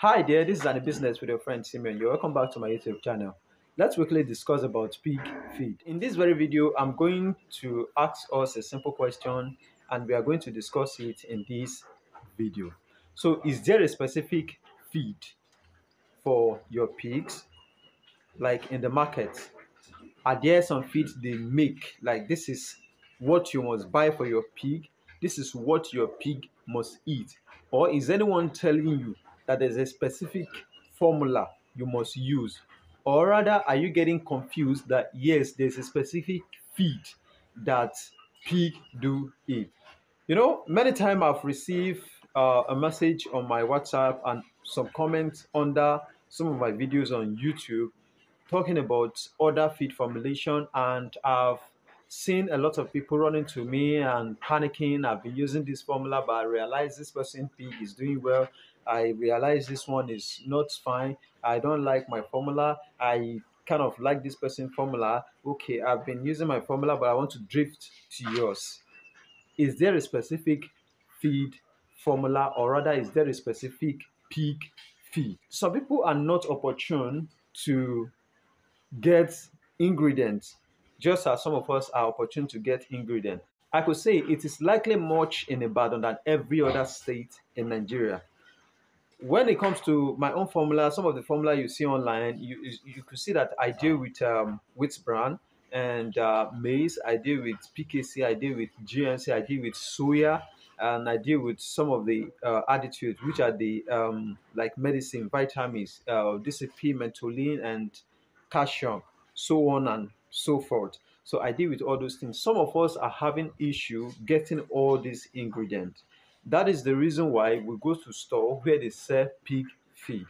Hi there, this is AniBusiness with your friend Simeon. You're welcome back to my YouTube channel. Let's quickly discuss about pig feed. In this very video, I'm going to ask us a simple question and we are going to discuss it in this video. So, is there a specific feed for your pigs, like in the market? Are there some feeds they make, like this is what you must buy for your pig, this is what your pig must eat? Or is anyone telling you that there's a specific formula you must use? Or rather, are you getting confused that yes, there's a specific feed that pig do eat? Many times I've received a message on my WhatsApp and some comments under some of my videos on YouTube talking about other feed formulation, and I've seen a lot of people running to me and panicking. I've been using this formula, but I realize this person pig is doing well. I realize this one is not fine. I don't like my formula. I kind of like this person formula. Okay, I've been using my formula, but I want to drift to yours. Is there a specific feed formula, or rather is there a specific pig feed? Some people are not opportune to get ingredients, just as some of us are opportune to get ingredients. I could say it is likely much in Ibadan than every other state in Nigeria. When it comes to my own formula, some of the formula you see online, you could see that I deal with wheat bran and maize. I deal with PKC. I deal with GNC. I deal with soya, and I deal with some of the additives, which are the like medicine, vitamins, DCP, mentolin, and calcium, so on and so forth. So I deal with all those things. Some of us are having issue getting all these ingredients. That is the reason why we go to store where they sell pig feed.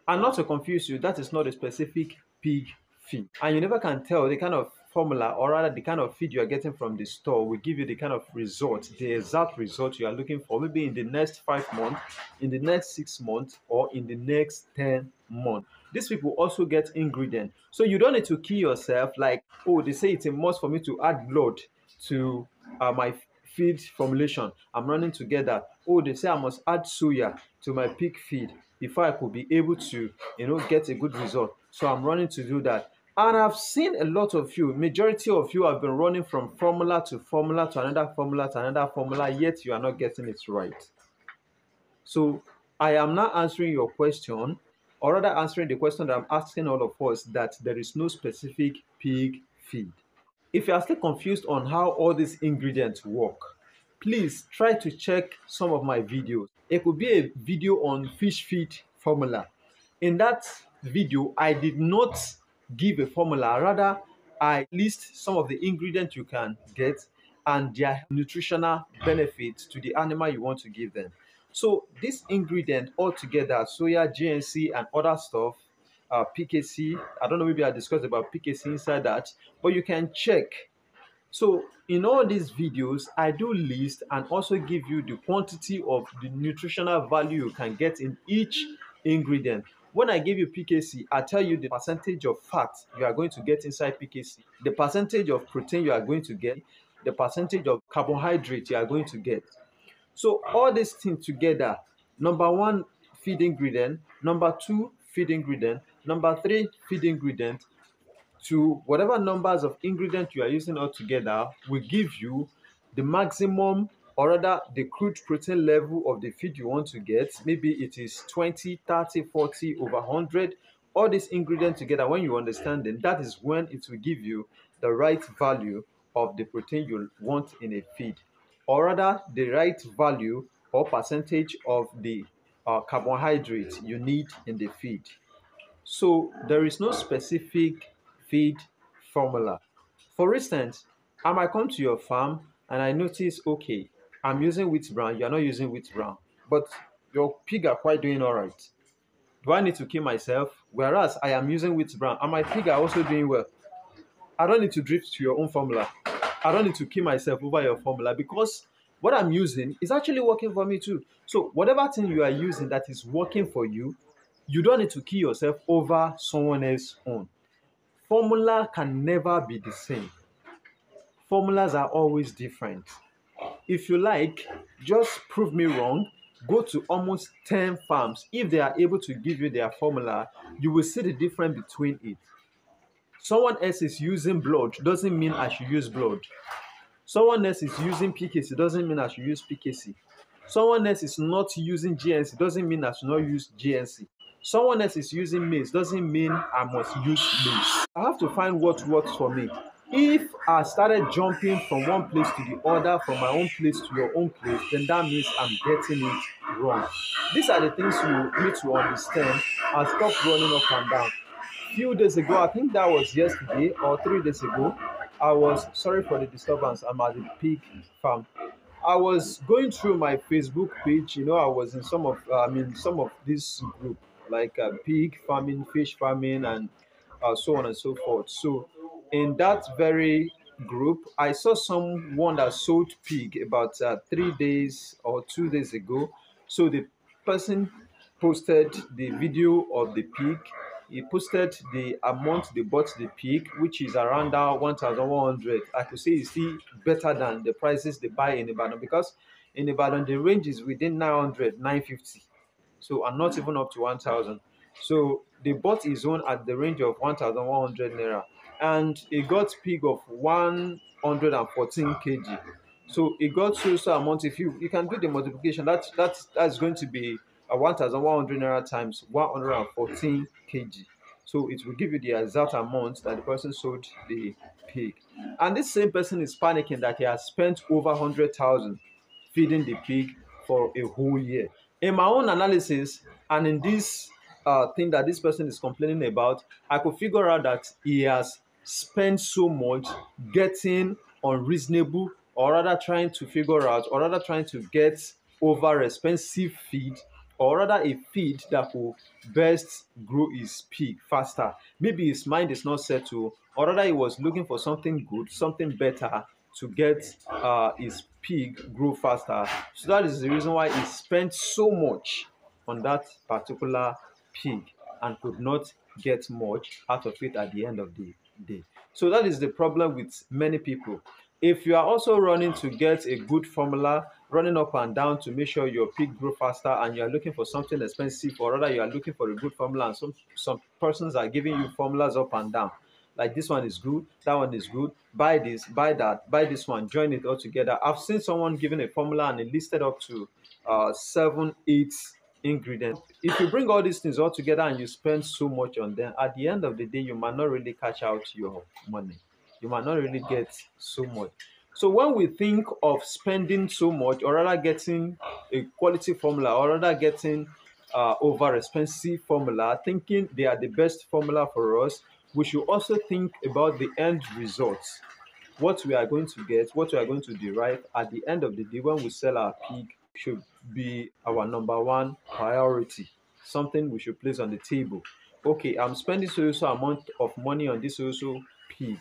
And not to confuse you, that is not a specific pig feed. And you never can tell the kind of formula, or rather the kind of feed you are getting from the store will give you the kind of result, the exact result you are looking for, maybe in the next 5 months, in the next 6 months, or in the next 10 months. These people also get ingredients. So you don't need to kill yourself like, oh, they say it's a must for me to add blood to my feed formulation. I'm running together. Oh, they say I must add soya to my pig feed before I could be able to, get a good result. So I'm running to do that. And I've seen a lot of you, majority of you have been running from formula to formula to another formula to another formula, yet you are not getting it right. So I am now answering your question, or rather answering the question that I'm asking all of us, that there is no specific pig feed. If you are still confused on how all these ingredients work, please try to check some of my videos. It could be a video on fish feed formula. In that video, I did not give a formula. Rather, I list some of the ingredients you can get and their nutritional benefits to the animal you want to give them. So this ingredient altogether, soya, GNC, and other stuff, PKC. I don't know, maybe I discussed about PKC inside that, but you can check. So in all these videos, I do list and also give you the quantity of the nutritional value you can get in each ingredient. When I give you PKC, I tell you the percentage of fat you are going to get inside PKC, the percentage of protein you are going to get, the percentage of carbohydrate you are going to get. So all these things together, number one, feed ingredient, number two, feed ingredient, number three, feed ingredient, to whatever numbers of ingredients you are using all together will give you the maximum, or rather the crude protein level of the feed you want to get. Maybe it is 20, 30, 40, over 100. All these ingredients together, when you understand them, that is when it will give you the right value of the protein you want in a feed, or rather the right value or percentage of the carbohydrates you need in the feed. So there is no specific feed formula. For instance, I might come to your farm and I notice, okay, I'm using wheat bran, you're not using wheat bran, but your pig are quite doing all right. Do I need to kill myself? Whereas I am using wheat bran and my pig are also doing well. I don't need to drift to your own formula. I don't need to kill myself over your formula, because what I'm using is actually working for me too. So whatever thing you are using that is working for you, you don't need to kill yourself over someone else's own. Formula can never be the same. Formulas are always different. If you like, just prove me wrong go to almost 10 farms. If they are able to give you their formula, you will see the difference between it. Someone else is using blood doesn't mean I should use blood. Someone else is using PKC doesn't mean I should use PKC. Someone else is not using GNC doesn't mean I should not use GNC. Someone else is using maize doesn't mean I must use maize. I have to find what works for me. If I started jumping from one place to the other, from my own place to your own place, then that means I'm getting it wrong. These are the things you need to understand and stop running up and down. Few days ago, I think that was yesterday or 3 days ago, I was sorry for the disturbance. I'm at the pig farm. I was going through my Facebook page. I was in some of this group like pig farming, fish farming, and so on and so forth. So, in that very group, I saw someone that sold pig about 3 days or 2 days ago. So the person posted the video of the pig. He posted the amount they bought the pig, which is around that 1,100. I could say it's still better than the prices they buy in Ibadan, because in Ibadan the range is within 900, 950. So, and not even up to 1,000. So they bought his own at the range of 1,100 naira, and he got pig of 114 kg. So he got so amount. If you can do the multiplication, that's going to be a 1,100 naira times 114 kg. So it will give you the exact amount that the person sold the pig. And this same person is panicking that he has spent over 100,000 feeding the pig for a whole year. In my own analysis, and in this thing that this person is complaining about, I could figure out that he has spent so much getting unreasonable, or rather trying to figure out, or rather trying to get over expensive feed, or rather a feed that will best grow his pig faster. Maybe his mind is not settled, or rather he was looking for something good, something better to get his pig grow faster. So that is the reason why he spent so much on that particular pig and could not get much out of it at the end of the day. So that is the problem with many people. If you are also running to get a good formula, running up and down to make sure your pig grow faster, and you are looking for something expensive, or rather you are looking for a good formula, and some persons are giving you formulas up and down, like this one is good, that one is good, buy this, buy that, buy this one, join it all together. I've seen someone giving a formula and it listed up to 7, 8 ingredients. If you bring all these things all together and you spend so much on them, at the end of the day you might not really catch out your money. You might not really get so much. So when we think of spending so much, or rather getting a quality formula, or rather getting over expensive formula, thinking they are the best formula for us, we should also think about the end results. What we are going to get, what we are going to derive at the end of the day when we sell our pig should be our number one priority, something we should place on the table. Okay, I'm spending so amount of money on this also pig.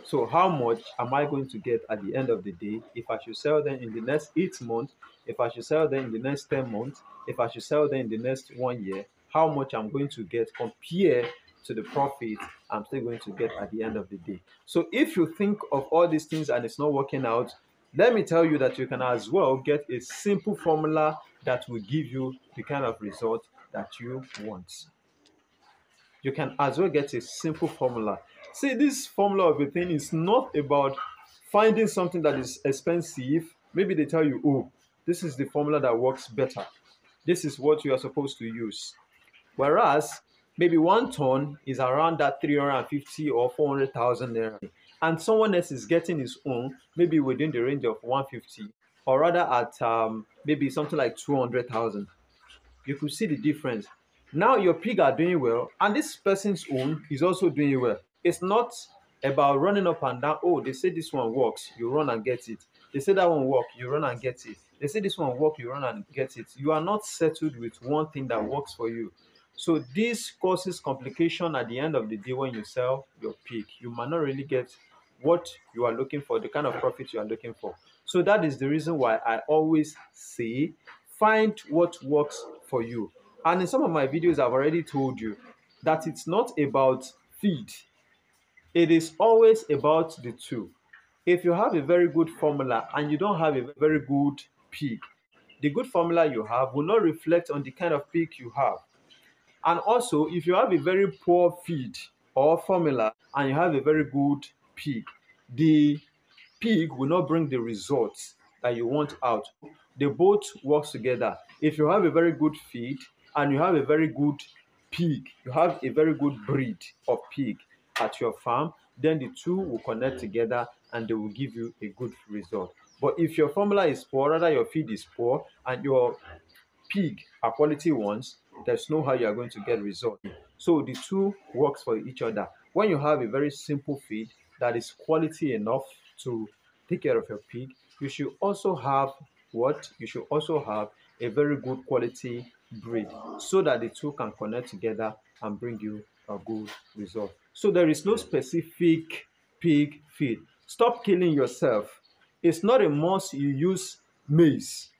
So how much am I going to get at the end of the day if I should sell them in the next 8 months, if I should sell them in the next 10 months, if I should sell them in the next 1 year, how much I'm going to get compared to the profit I'm still going to get at the end of the day. So if you think of all these things and it's not working out, let me tell you that you can as well get a simple formula that will give you the kind of result that you want. You can as well get a simple formula. See, this formula of a thing is not about finding something that is expensive. Maybe they tell you, oh, this is the formula that works better. This is what you are supposed to use. Whereas maybe 1 ton is around that 350 or 400,000 naira, and someone else is getting his own maybe within the range of 150, or rather at maybe something like 200,000. You could see the difference. Now your pig are doing well, and this person's own is also doing well. It's not about running up and down. Oh, they say this one works, you run and get it. They say that one work, you run and get it. They say this one work, you run and get it. You are not settled with one thing that works for you. So this causes complication at the end of the day when you sell your pig. You might not really get what you are looking for, the kind of profit you are looking for. So that is the reason why I always say find what works for you. And in some of my videos, I've already told you that it's not about feed. It is always about the two. If you have a very good formula and you don't have a very good pig, the good formula you have will not reflect on the kind of pig you have. And also, if you have a very poor feed or formula and you have a very good pig, the pig will not bring the results that you want out. They both work together. If you have a very good feed and you have a very good pig, you have a very good breed of pig at your farm, then the two will connect together and they will give you a good result. But if your formula is poor, rather your feed is poor, and your pig are quality ones, there's no how you are going to get result. So the two works for each other. When you have a very simple feed that is quality enough to take care of your pig, you should also have what? You should also have a very good quality breed so that the two can connect together and bring you a good result. So there is no specific pig feed. Stop killing yourself. It's not a must you use maize.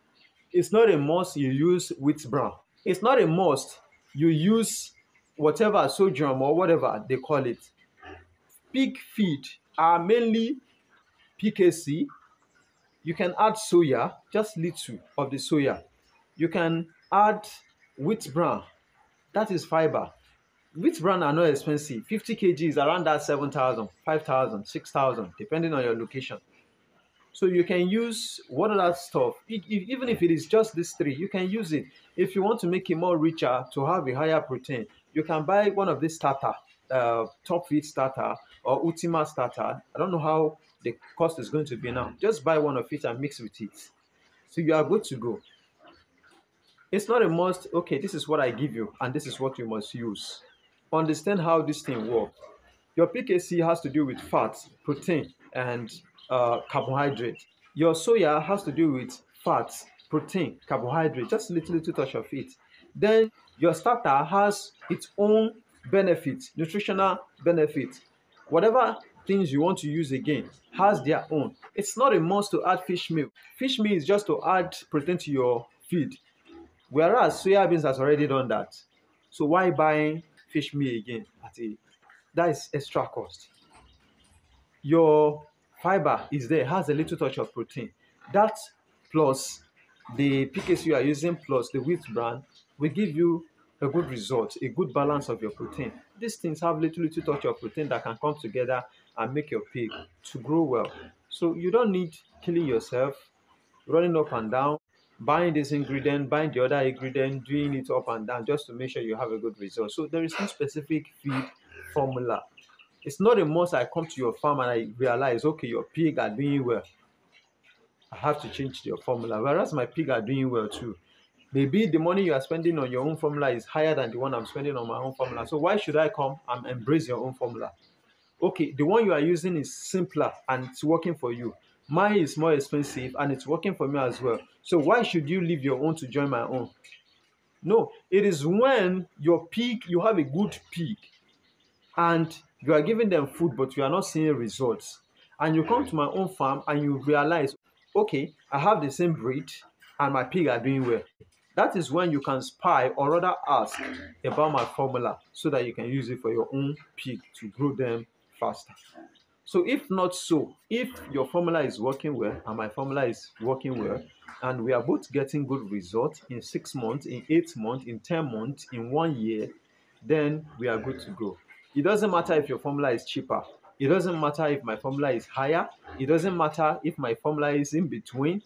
It's not a must you use wheat bran. It's not a must you use whatever sodium or whatever they call it. Pig feed are mainly PKC. You can add soya, just little of the soya. You can add wheat bran, that is fiber. Wheat bran are not expensive. 50 kg is around that 7,000, 5,000, 6,000, depending on your location. So you can use what other stuff, even if it is just these three, you can use it. If you want to make it more richer, to have a higher protein, you can buy one of these starter, top feed starter or ultima starter. I don't know how the cost is going to be now. Just buy one of it and mix with it. So you are good to go. It's not a must, okay, this is what I give you and this is what you must use. Understand how this thing works. Your PKC has to do with fat, protein, and carbohydrate. Your soya has to do with fat, protein, carbohydrate, just a little touch of it. Then your starter has its own benefits, nutritional benefits. Whatever things you want to use again has their own. It's not a must to add fish meal. Fish meal is just to add protein to your feed, whereas soya beans has already done that. So why buying fish meal again that is extra cost. Your fiber is there, has a little touch of protein. That plus the PKC you are using plus the wheat bran will give you a good result, a good balance of your protein. These things have little touch of protein that can come together and make your pig to grow well. So you don't need killing yourself, running up and down, buying this ingredient, buying the other ingredient, doing it up and down just to make sure you have a good result. So there is no specific feed formula. It's not a must I come to your farm and I realize, okay, your pig are doing well, I have to change your formula. Whereas my pig are doing well too. Maybe the money you are spending on your own formula is higher than the one I'm spending on my own formula. So why should I come and embrace your own formula? Okay, the one you are using is simpler and it's working for you. Mine is more expensive and it's working for me as well. So why should you leave your own to join my own? No, it is when your pig, you have a good pig and you are giving them food but you are not seeing results. And you come to my own farm and you realize, okay, I have the same breed and my pig are doing well. That is when you can spy or rather ask about my formula so that you can use it for your own pig to grow them faster. So if not so, if your formula is working well and my formula is working well, and we are both getting good results in 6 months, in 8 months, in 10 months, in 1 year, then we are good to go. It doesn't matter if your formula is cheaper. It doesn't matter if my formula is higher. It doesn't matter if my formula is in between.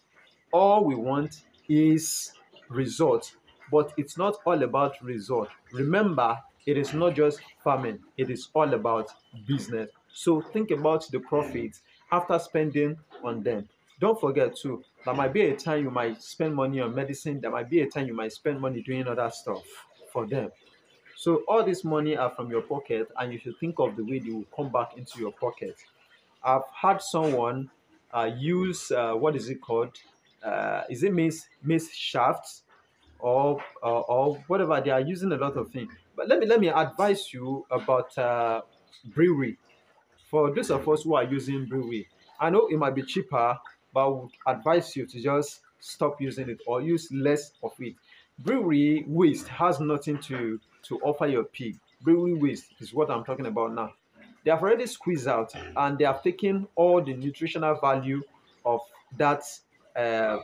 All we want is result, but it's not all about result. Remember, it is not just farming, it is all about business. So think about the profits after spending on them. Don't forget too, there might be a time you might spend money on medicine, there might be a time you might spend money doing other stuff for them. So all this money are from your pocket and you should think of the way they will come back into your pocket. I've had someone use what is it called? Is it mace shafts or whatever? They are using a lot of things. But let me advise you about brewery. For those of us who are using brewery, I know it might be cheaper, but I would advise you to just stop using it or use less of it. Brewery waste has nothing to offer your pig. Brewery waste is what I'm talking about now. They have already squeezed out and they have taken all the nutritional value of that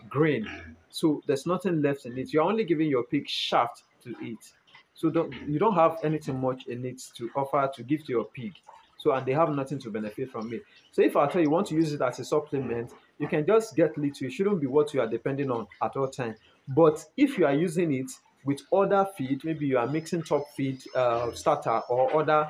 grain. So there's nothing left in it. You're only giving your pig shaft to eat. So you don't have anything much in it to offer to give to your pig. So and they have nothing to benefit from it. So if at all you want to use it as a supplement, you can just get little. It shouldn't be what you are depending on at all time. But if you are using it with other feed, maybe you are mixing top feed, starter, or other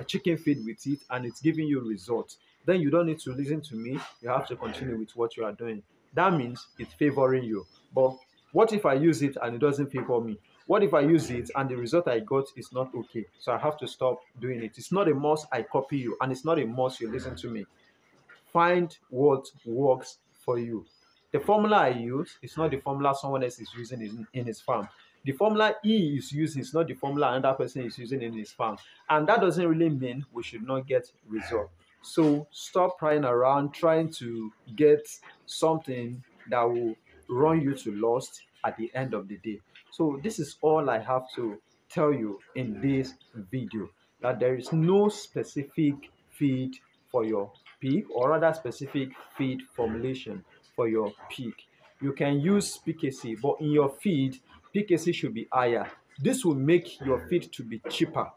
chicken feed with it, and it's giving you results, then you don't need to listen to me. You have to continue with what you are doing. That means it's favoring you. But what if I use it and it doesn't favor me? What if I use it and the result I got is not okay? So I have to stop doing it. It's not a must I copy you, and it's not a must you listen to me. Find what works for you. The formula I use is not the formula someone else is using in his farm. The formula he is using is not the formula another person is using in his farm. And that doesn't really mean we should not get results. So stop prying around trying to get something that will run you to lost at the end of the day. So this is all I have to tell you in this video, that there is no specific feed for your pig, or rather specific feed formulation for your pig. You can use PKC, but in your feed, PKC should be higher. This will make your feed to be cheaper.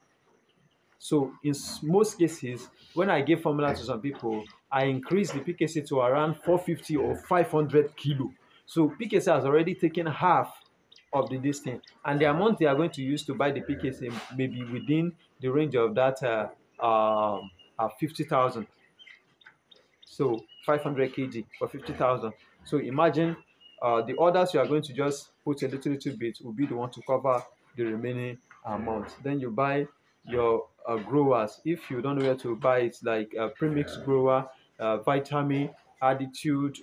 So in most cases, when I give formula to some people, I increase the PKC to around 450 or 500 kilo. So PKC has already taken half of the distance, and the amount they are going to use to buy the PKC may be within the range of that 50,000. So 500 kg for 50,000. So imagine the others you are going to just put a little bit will be the one to cover the remaining amount. Then you buy your growers. If you don't know where to buy it, like a premix grower, vitamin, attitude,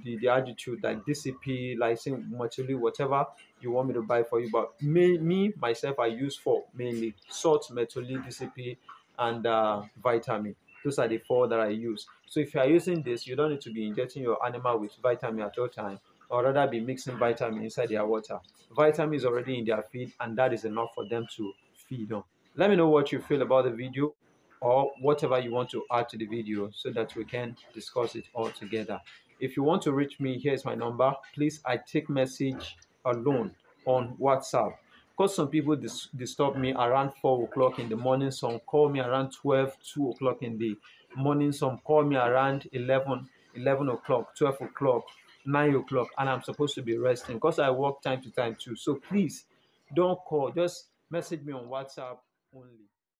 the attitude like DCP, lysine, Matuli, whatever you want me to buy for you. But me myself, I use four mainly: salt, Metoli, DCP, and vitamin. Those are the four that I use. So if you are using this, you don't need to be injecting your animal with vitamin at all time, or rather be mixing vitamin inside their water. Vitamin is already in their feed, and that is enough for them to feed on. Let me know what you feel about the video, or whatever you want to add to the video, so that we can discuss it all together. If you want to reach me, here's my number. Please, I take message alone on WhatsApp, because some people disturb me around 4 o'clock in the morning. Some call me around 12, 2 o'clock in the morning. Some call me around 11 o'clock, 12 o'clock, 9 o'clock, and I'm supposed to be resting because I work time to time too. So please don't call, just message me on WhatsApp only.